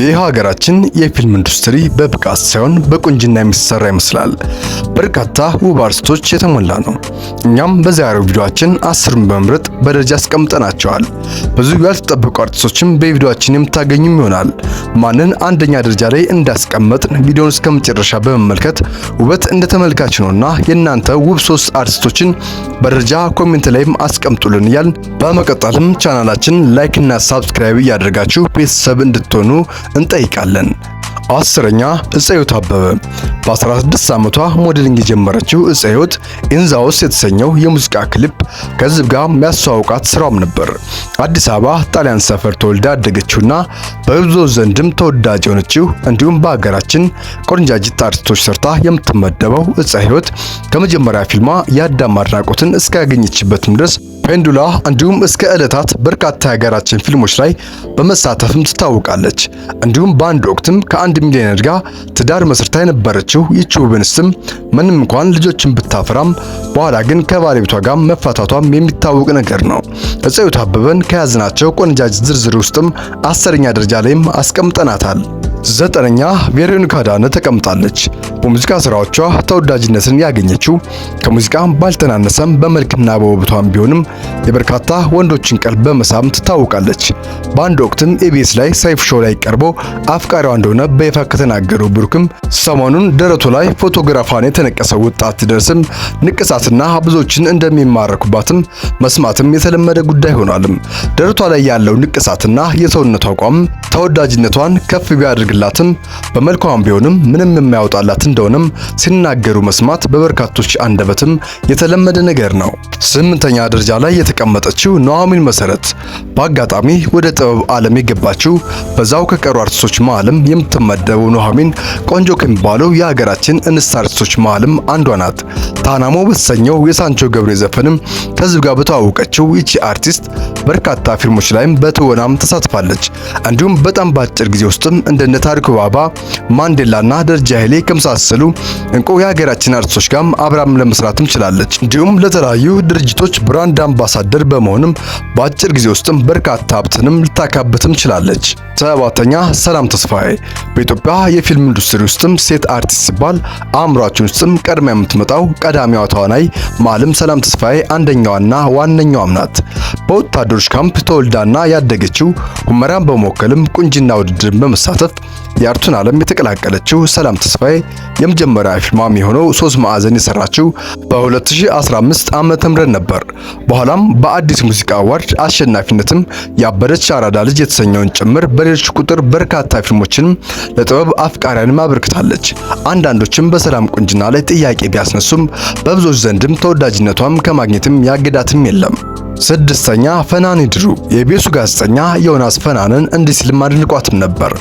የሀገራችን የፊልም ኢንዱስትሪ በብቃት ሳይሆን በቁንጅና የሚሰራ ይመስላል። በርካታ ውብ አርቲስቶች የተሞላ ነው። እኛም በዛሬው ቪዲዮአችን 10ን በመምረጥ በደረጃ አስቀምጠናቸዋል። ብዙ ያልተጠበቁ አርቲስቶችም በቪዲዮአችን የምታገኙም ይሆናል። ማንን አንደኛ ደረጃ ላይ እንዳስቀመጥን ቪዲዮውን እስከ መጨረሻ በመመልከት ውበት እንደ ተመልካች ነውና የእናንተ ውብ 3 አርቲስቶችን በደረጃ ኮሜንት ላይም አስቀምጡልን እያልን በመቀጠልም ቻናላችን ላይክ እና ሰብስክራይብ እያደረጋችሁ ቤተሰብ እንድትሆኑ እንጠይቃለን። 10ኛ እፀዮት አበበ። በ16 ዓመቷ ሞዴሊንግ የጀመረችው እፀዮት ኢንዛውስ የተሰኘው የሙዚቃ ክሊፕ ከህዝብ ጋር የሚያስተዋውቃት ስራም ነበር። አዲስ አበባ ጣሊያን ሰፈር ተወልዳ ያደገችውና በብዙዎች ዘንድም ተወዳጅ የሆነችው እንዲሁም በሀገራችን ቆንጃጅት አርቲስቶች ሰርታ የምትመደበው እፀዮት ከመጀመሪያ ፊልሟ የአዳም አድናቆትን እስካገኘችበትም ድረስ ፔንዱላ እንዲሁም እስከ ዕለታት በርካታ የሀገራችን ፊልሞች ላይ በመሳተፍም ትታወቃለች። እንዲሁም በአንድ ወቅትም ከ1 ሚሊዮነር ጋር ትዳር መስርታ የነበረችው ይህች ውብ እንስትም ምንም እንኳን ልጆችን ብታፈራም በኋላ ግን ከባለቤቷ ጋር መፋታቷም የሚታወቅ ነገር ነው። እፀዮት አበበን ከያዝናቸው ቆንጃጅት ዝርዝር ውስጥም 10ኛ ደረጃ ላይም አስቀምጠናታል። 9ኛ ቬሮኒካ አዳነ ተቀምጣለች። በሙዚቃ ስራዎቿ ተወዳጅነትን ያገኘችው ከሙዚቃ ባልተናነሰም በመልክና በውበቷም ቢሆንም የበርካታ ወንዶችን ቀልብ በመሳም ትታወቃለች። በአንድ ወቅትም ኤቢኤስ ላይ ሰይፍ ሾው ላይ ቀርቦ አፍቃሪዋ እንደሆነ በይፋ ከተናገሩ ብሩክም ሰሞኑን ደረቱ ላይ ፎቶግራፏን የተነቀሰው ወጣት ሲደርስም ንቅሳትና ብዙዎችን እንደሚማረኩባትም መስማትም የተለመደ ጉዳይ ሆኗልም። ደረቷ ላይ ያለው ንቅሳትና የሰውነቷ አቋም ተወዳጅነቷን ከፍ ቢያደርግላትም በመልኳም ቢሆንም ምንም የማያወጣላት እንደሆነም ሲናገሩ መስማት በበርካቶች አንደበትም የተለመደ ነገር ነው። 8ኛ ደረጃ ላይ የተቀመጠችው ኑሐሚን መሰረት በአጋጣሚ ወደ ጥበብ ዓለም የገባችው በዛው ከቀሩ አርቲስቶች መሃልም የምትመደበው ኑሐሚን ቆንጆ ከሚባሉ የሀገራችን እንስት አርቲስቶች መሃልም አንዷ ናት። ታናሞ በተሰኘው የሳንቾ ገብሬ ዘፈንም ከህዝብ ጋር በተዋወቀችው ይቺ አርቲስት በርካታ ፊልሞች ላይም በትወናም ተሳትፋለች። እንዲሁም በጣም በአጭር ጊዜ ውስጥም እንደነ ታሪኩ ባባ፣ ማንዴላና ደረጃ ኃይሌ ከመሳሰሉ እንቁ የሀገራችን አርቲስቶች ጋርም አብራም ለመስራትም ችላለች። እንዲሁም ለተለያዩ ድርጅቶች ብራንድ አምባሳደር በመሆንም በአጭር ጊዜ ውስጥም በርካታ ሀብትንም ልታካብትም ችላለች። 7ኛ ሰላም ተስፋዬ። በኢትዮጵያ የፊልም ኢንዱስትሪ ውስጥም ሴት አርቲስት ሲባል አእምሯችን ውስጥም ቀድማ የምትመጣው ቀዳሚዋ ተዋናይ ማለም ሰላም ተስፋዬ አንደኛዋና ዋነኛዋም ናት። በወታደሮች ካምፕ ተወልዳና ያደገችው ሁመራን በመወከልም ቁንጅና ውድድርን በመሳተፍ የአርቱን ዓለም የተቀላቀለችው ሰላም ተስፋዬ የመጀመሪያ ፊልሟም የሆነው 3 ማዕዘን የሰራችው በ2015 ዓመተ ምህረት ነበር። በኋላም በአዲስ ሙዚቃ አዋርድ አሸናፊነትም ያበደች አራዳ ልጅ የተሰኘውን ጭምር በሌሎች ቁጥር በርካታ ፊልሞችንም ለጥበብ አፍቃሪያን አበርክታለች። አንዳንዶችም በሰላም ቁንጅና ላይ ጥያቄ ቢያስነሱም በብዙዎች ዘንድም ተወዳጅነቷም ከማግኘትም ያገዳትም የለም። 6ኛ ፈናን ይድሩ። የኢቢኤሱ ጋዜጠኛ ዮናስ ፈናንን እንዲህ ሲል አድንቋትም ነበር።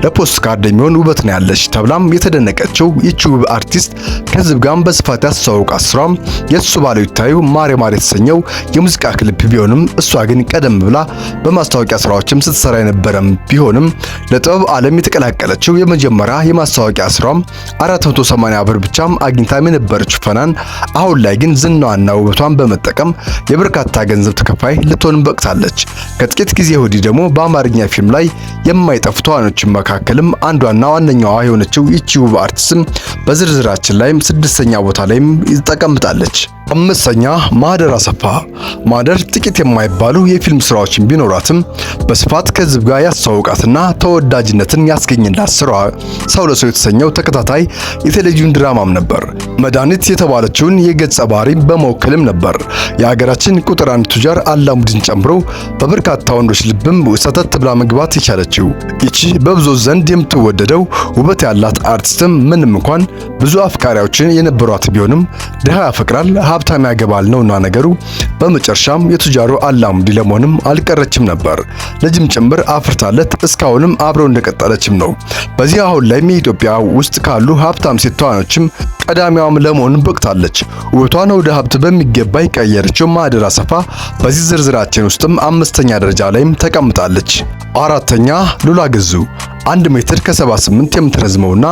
ለፖስት ካርድ የሚሆን ውበት ነው ያለች ተብላም የተደነቀችው ይቺ ውብ አርቲስት ከህዝብ ጋር በስፋት ያስተዋወቃት ስራም የሱ ባለው ይታዩ ማሬ ማሬ የተሰኘው የሙዚቃ ክሊፕ ቢሆንም እሷ ግን ቀደም ብላ በማስታወቂያ ስራዎችም ስትሰራ የነበረም ቢሆንም ለጥበብ ዓለም የተቀላቀለችው የመጀመሪያ የማስታወቂያ ስራም 480 ብር ብቻም አግኝታም የነበረችው ፈናን አሁን ላይ ግን ዝናዋና ውበቷን በመጠቀም የበርካታ ገንዘብ ተከፋይ ልትሆን በቅታለች። ከጥቂት ጊዜ ወዲህ ደግሞ በአማርኛ ፊልም ላይ የማይጠፉ ተዋናዮች መካከልም አንዷና ዋነኛዋ የሆነችው ይቺ ውብ አርቲስትም በዝርዝራችን ላይም 6ኛ ቦታ ላይም ተቀምጣለች። 5ኛ ማህደር አሰፋ። ማህደር ጥቂት የማይባሉ የፊልም ስራዎችን ቢኖራትም በስፋት ከህዝብ ጋር ያስተዋወቃትና ተወዳጅነትን ያስገኝላት ስራዋ ሰው ለሰው የተሰኘው ተከታታይ የቴሌቪዥን ድራማም ነበር። መድኃኒት የተባለችውን የገጸ ባህሪ በመወከልም ነበር የሀገራችን ቁጥር 1 ቱጃር አላሙዲን ጨምሮ በበርካታ ወንዶች ልብም ሰተት ብላ መግባት የቻለችው ይቺ በብዙዎች ዘንድ የምትወደደው ውበት ያላት አርቲስትም ምንም እንኳን ብዙ አፍቃሪዎችን የነበሯት ቢሆንም ድሃ ያፈቅራል ሀብታም ያገባል ነውና ነገሩ በመጨረሻም የቱጃሩ አላሙዲ ለመሆንም አልቀረችም ነበር። ልጅም ጭምር አፍርታለት እስካሁንም አብረው እንደቀጠለችም ነው። በዚህ አሁን ላይ የኢትዮጵያ ውስጥ ካሉ ሀብታም ሴት ተዋናዮችም ቀዳሚዋም ለመሆን በቅታለች። ውበቷን ወደ ሀብት በሚገባ የቀየረችው ማህደር አሰፋ በዚህ ዝርዝራችን ውስጥም 5ኛ ደረጃ ላይም ተቀምጣለች። 4ኛ ሉላ ገዙ። 1 ሜትር ከ78 የምትረዝመውና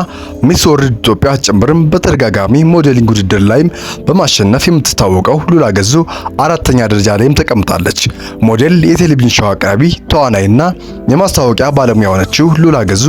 ሚስ ወርልድ ኢትዮጵያ ጭምርም በተደጋጋሚ ሞዴሊንግ ውድድር ላይም በማሸነፍ የምትታወቀው ሉላ ገዙ 4ኛ ደረጃ ላይም ተቀምጣለች። ሞዴል፣ የቴሌቪዥን ሾው አቅራቢ፣ ተዋናይና የማስታወቂያ ባለሙያ የሆነችው ሉላ ገዙ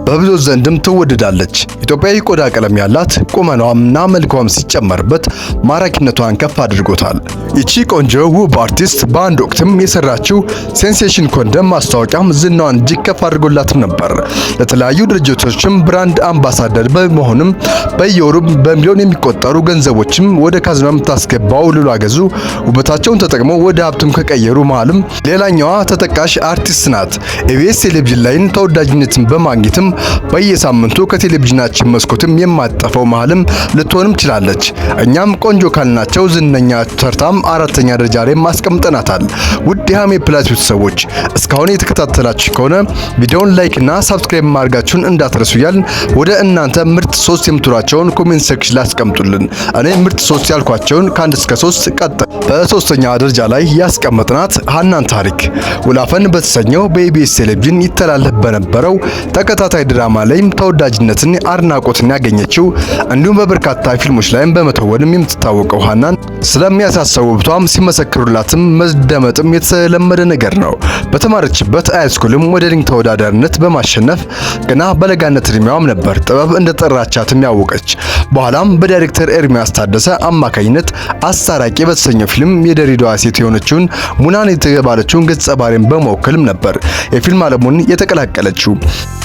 በብዙዎች ዘንድም ትወደዳለች። ኢትዮጵያዊ ቆዳ ቀለም ያላት ቁመናዋምና መልኳም ሲጨመርበት ማራኪነቷን ከፍ አድርጎታል። ይቺ ቆንጆ ውብ አርቲስት በአንድ ወቅትም የሰራችው ሴንሴሽን ኮንደም ማስታወቂያም ዝናዋን እጅግ ከፍ አድርጎላትም ነበር። ለተለያዩ ድርጅቶችም ብራንድ አምባሳደር በመሆንም በየወሩ በሚሊዮን የሚቆጠሩ ገንዘቦችም ወደ ካዝና የምታስገባው ሉላ ገዙ ውበታቸውን ተጠቅመው ወደ ሀብትም ከቀየሩ መሃልም ሌላኛዋ ተጠቃሽ አርቲስት ናት። ኢቢኤስ ቴሌቪዥን ላይም ተወዳጅነትን በማግኘትም በየሳምንቱ ከቴሌቪዥናችን መስኮትም የማጠፈው መሃልም ልትሆንም ችላለች። እኛም ቆንጆ ካልናቸው ዝነኛ ተርታም 4ኛ ደረጃ ላይ ማስቀምጠናታል። ውድ የሃሜ ፕላስ ቤተሰቦች እስካሁን የተከታተላችሁ ከሆነ ቪዲዮውን ላይክ እና ሰብስክራይብ ማድረጋችሁን እንዳትረሱ እያልን ወደ እናንተ ምርጥ 3 የምትሏቸውን ኮሜንት ሴክሽን ላይ አስቀምጡልን። እኔ ምርጥ 3 ያልኳቸውን ከ1 እስከ 3 ቀጥል። በ3ኛ ደረጃ ላይ ያስቀመጥናት ሀናን ታሪክ ወላፈን በተሰኘው በኢቢኤስ ቴሌቪዥን ይተላለፍ በነበረው ተከታታይ ድራማ ላይም ተወዳጅነትን አድናቆትን ያገኘችው እንዲሁም በበርካታ ፊልሞች ላይም በመተወንም የምትታወቀው ሀናን ስለሚያሳሰው ውበቷም ሲመሰክሩላትም መደመጥም የተለመደ ነገር ነው። በተማረችበት ሃይስኩልም ሞዴሊንግ ተወዳዳሪነት በማሸነፍ ገና በለጋነት እድሜዋም ነበር ጥበብ እንደጠራቻትም ያወቀች። በኋላም በዳይሬክተር ኤርሚያስ ታደሰ አማካኝነት አስታራቂ በተሰኘው ፊልም የድሬዳዋ ሴት የሆነችውን ሙናን የተባለችውን ገጸ ባህሪን በመወከልም ነበር የፊልም ዓለሙን የተቀላቀለችው።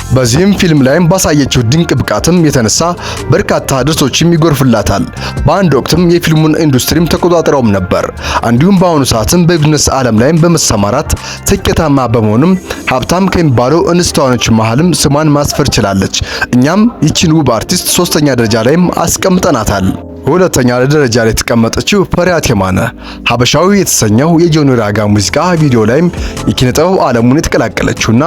በዚህም ፊልም ላይም ባሳየችው ድንቅ ብቃትም የተነሳ በርካታ ድርሶችም ይጎርፍላታል። በአንድ ወቅትም የፊልሙን ኢንዱስትሪም ተቆጣጥረውም ነበር። እንዲሁም በአሁኑ ሰዓትም በቢዝነስ ዓለም ላይም በመሰማራት ስኬታማ በመሆንም ሀብታም ከሚባለው እንስት ተዋናዮች መሃልም ስሟን ማስፈር ችላለች። እኛም ይቺን ውብ አርቲስት 3ኛ ደረጃ ላይም አስቀምጠናታል። 2ኛ ደረጃ ላይ የተቀመጠችው ፈሪሃት የማነ ሀበሻዊ የተሰኘው የጆኒ ራጋ ሙዚቃ ቪዲዮ ላይም የኪነ ጥበብ ዓለሙን የተቀላቀለችውና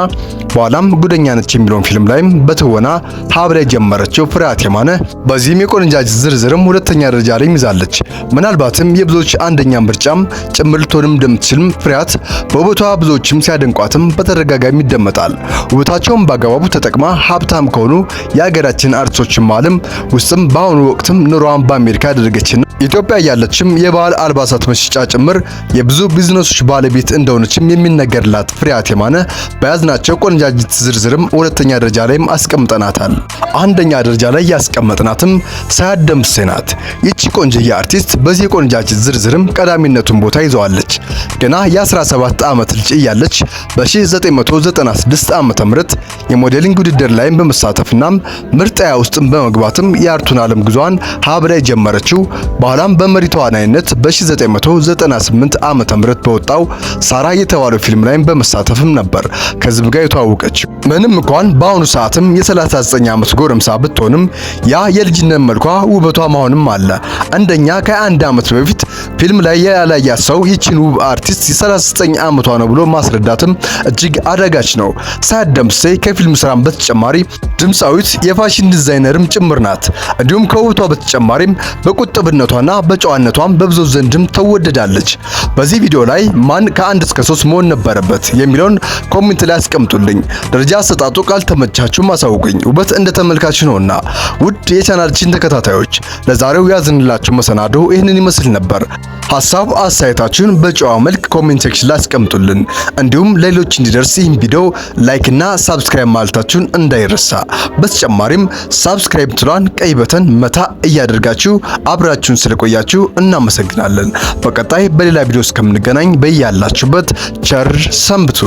በኋላም ጉደኛ ነች የሚለውን ፊልም ላይም በትወና ሀብላ የጀመረችው ፈሪሃት የማነ በዚህም የቆነጃጅት ዝርዝርም 2ኛ ደረጃ ላይ ይዛለች። ምናልባትም የብዙዎች አንደኛ ምርጫም ጭምር ልትሆንም እንደምትችልም ፈሪሃት በውበቷ ብዙዎችም ሲያደንቋትም በተደጋጋሚ ይደመጣል። ውበታቸውን በአግባቡ ተጠቅማ ሀብታም ከሆኑ የሀገራችን አርቲስቶችም መሃልም ውስጥም በአሁኑ ወቅትም ኑሯን በአሜሪካ ያደረገችና ኢትዮጵያ ያለችም የባህል አልባሳት መሸጫ ጭምር የብዙ ቢዝነሶች ባለቤት እንደሆነችም የሚነገርላት ፈሪሃት የማነ በያዝናቸው ቆነጃጅት ዝርዝርም 2ኛ ደረጃ ላይም አስቀምጠናታል። 1ኛ ደረጃ ላይ ያስቀመጥናትም ሳያት ደምሴ ናት። ይቺ ቆንጆዬ አርቲስት በዚህ ቆነጃጅት ዝርዝርም ቀዳሚነቱን ቦታ ይዘዋለች። ገና የ17 ዓመት ልጅ እያለች በ1996 ዓመተ ምህረት የሞዴሊንግ ውድድር ላይም በመሳተፍና ምርጥ 20 ውስጥም በመግባትም የአርቱን ዓለም ጉዟን ሀብላ የጀመረችው በኋላም በመሪ ተዋናይነት በ1998 ዓመተ ምህረት በወጣው ሳራ የተባለው ፊልም ላይም በመሳተፍም ነበር ከህዝብ ጋር የተዋወቀችው። ምንም እንኳን በአሁኑ ሰዓትም የ39 ዓመት ጎረምሳ ብትሆንም ያ የልጅነት መልኳ ውበቷ መሆንም አለ። እንደኛ ከ21 ዓመት በፊት ፊልም ላይ ያላያት ሰው ይቺን ውብ አርቲስት የ39 ዓመቷ ነው ብሎ ማስረዳትም እጅግ አዳጋች ነው። ሳያት ደምሴ ከፊልም ስራም በተጨማሪ ድምፃዊት፣ የፋሽን ዲዛይነርም ጭምር ናት። እንዲሁም ከውበቷ በተጨማሪም በቁጥብነቷና በጨዋነቷም በብዙ ዘንድም ተወደዳለች። በዚህ ቪዲዮ ላይ ማን ከ1 እስከ 3 መሆን ነበረበት የሚለውን ኮሜንት ላይ አስቀምጡልኝ። ደረጃ አሰጣጡ ካልተመቻችሁ ማሳውቁኝ። ውበት እንደ ተመልካች ነውና። ውድ የቻናላችን ተከታታዮች ለዛሬው ያዝንላችሁ መሰናዶ ይህንን ይመስል ነበር። ሐሳብ አስተያየታችሁን በጨዋ መልክ ኮሜንት ሴክሽን ላይ አስቀምጡልን። እንዲሁም ለሌሎች እንዲደርስ ይህን ቪዲዮ ላይክ እና ሰብስክራይብ ማለታችሁን እንዳይረሳ። በተጨማሪም ሰብስክራይብ ትሏን ቀይ በተን መታ እያደረጋችሁ አብራችሁን ስለቆያችሁ እናመሰግናለን። በቀጣይ በሌላ ቪዲዮ እስከምንገናኝ በያላችሁበት ቸር ሰንብቱ።